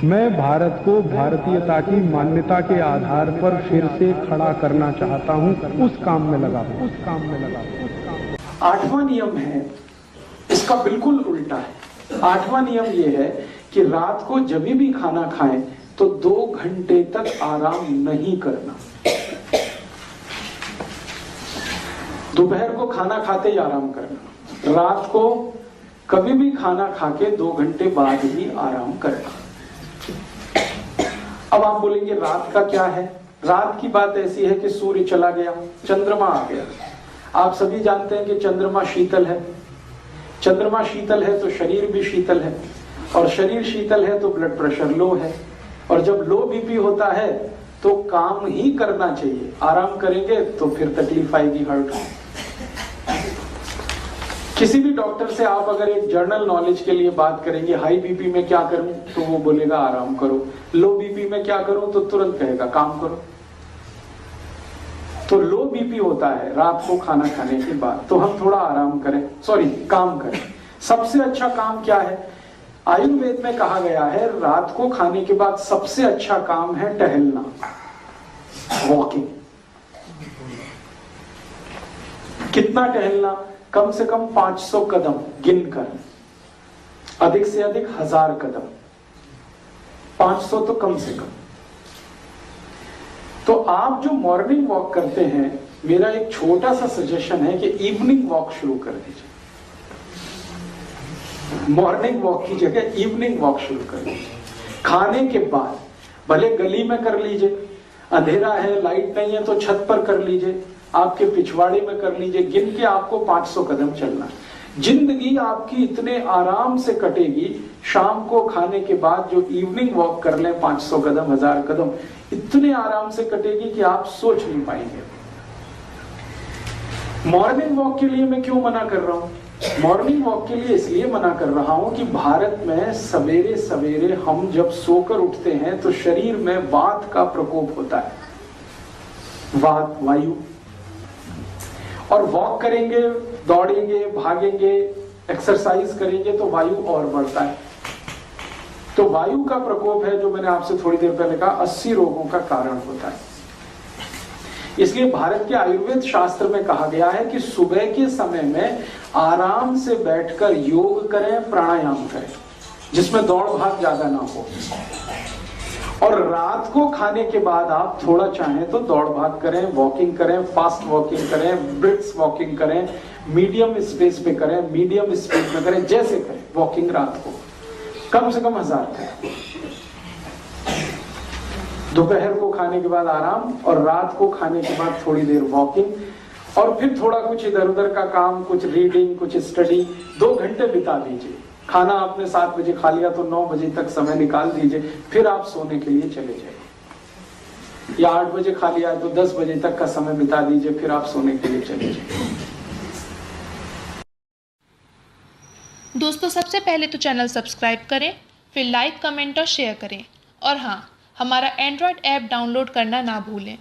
मैं भारत को भारतीयता की मान्यता के आधार पर फिर से खड़ा करना चाहता हूं, उस काम में लगा हूं। आठवां नियम है, इसका बिल्कुल उल्टा है। आठवां नियम यह है कि रात को जब भी खाना खाएं तो 2 घंटे तक आराम नहीं करना। दोपहर को खाना खाते ही आराम करना, रात को कभी भी खाना खा के 2 घंटे बाद ही आराम करना। अब आप बोलेंगे रात का क्या है? रात की बात ऐसी है कि सूर्य चला गया, चंद्रमा आ गया। आप सभी जानते हैं कि चंद्रमा शीतल है। चंद्रमा शीतल है तो शरीर भी शीतल है, और शरीर शीतल है तो ब्लड प्रेशर लो है, और जब लो बीपी होता है तो काम ही करना चाहिए। आराम करेंगे तो फिर तकलीफ आएगी, हर्ट। किसी भी डॉक्टर से आप अगर एक जर्नल नॉलेज के लिए बात करेंगे, हाई बीपी में क्या करूं, तो वो बोलेगा आराम करो। लो बीपी में क्या करूं, तो तुरंत कहेगा काम करो। तो लो बीपी होता है रात को खाना खाने के बाद, तो हम थोड़ा आराम करें, काम करें। सबसे अच्छा काम क्या है? आयुर्वेद में कहा गया है रात को खाने के बाद सबसे अच्छा काम है टहलना, वॉकिंग। कितना टहलना? कम से कम 500 कदम गिनकर, अधिक से अधिक 1000 कदम, 500 तो कम से कम। तो आप जो मॉर्निंग वॉक करते हैं, मेरा एक छोटा सा सजेशन है कि इवनिंग वॉक शुरू कर दीजिए। मॉर्निंग वॉक की जगह इवनिंग वॉक शुरू कर दीजिए। खाने के बाद भले गली में कर लीजिए, अंधेरा है, लाइट नहीं है तो छत पर कर लीजिए, आपके पिछवाड़े में कर लीजिए। गिन के आपको 500 कदम चलना। जिंदगी आपकी इतने आराम से कटेगी। शाम को खाने के बाद जो इवनिंग वॉक कर लें 500 कदम, 1000 कदम, इतने आराम से कटेगी कि आप सोच नहीं पाएंगे। मॉर्निंग वॉक के लिए मैं क्यों मना कर रहा हूं? मॉर्निंग वॉक के लिए इसलिए मना कर रहा हूं कि भारत में सवेरे सवेरे हम जब सोकर उठते हैं तो शरीर में वात का प्रकोप होता है, वात, वायु। और वॉक करेंगे, दौड़ेंगे, भागेंगे, एक्सरसाइज करेंगे तो वायु और बढ़ता है। तो वायु का प्रकोप है, जो मैंने आपसे थोड़ी देर पहले कहा, 80 रोगों का कारण होता है। इसलिए भारत के आयुर्वेद शास्त्र में कहा गया है कि सुबह के समय में आराम से बैठकर योग करें, प्राणायाम करें, जिसमें दौड़ भाग ज्यादा ना हो। और रात को खाने के बाद आप थोड़ा चाहें तो दौड़ भाग करें, वॉकिंग करें, फास्ट वॉकिंग करें, ब्रिस्क वॉकिंग करें, मीडियम स्पेस पे करें, मीडियम स्पीड में करें, जैसे करें वॉकिंग रात को कम से कम 1000 करें। दोपहर को खाने के बाद आराम, और रात को खाने के बाद थोड़ी देर वॉकिंग, और फिर थोड़ा कुछ इधर उधर का काम, कुछ रीडिंग, कुछ स्टडी, 2 घंटे बिता दीजिए। खाना आपने 7 बजे खा लिया तो 9 बजे तक समय निकाल दीजिए, फिर आप सोने के लिए चले जाइए। या 8 बजे खा लिया तो 10 बजे तक का समय बिता दीजिए, फिर आप सोने के लिए चले जाइए। दोस्तों, सबसे पहले तो चैनल सब्सक्राइब करें, फिर लाइक, कमेंट और शेयर करें। और हाँ, हमारा एंड्रॉयड ऐप डाउनलोड करना ना भूलें।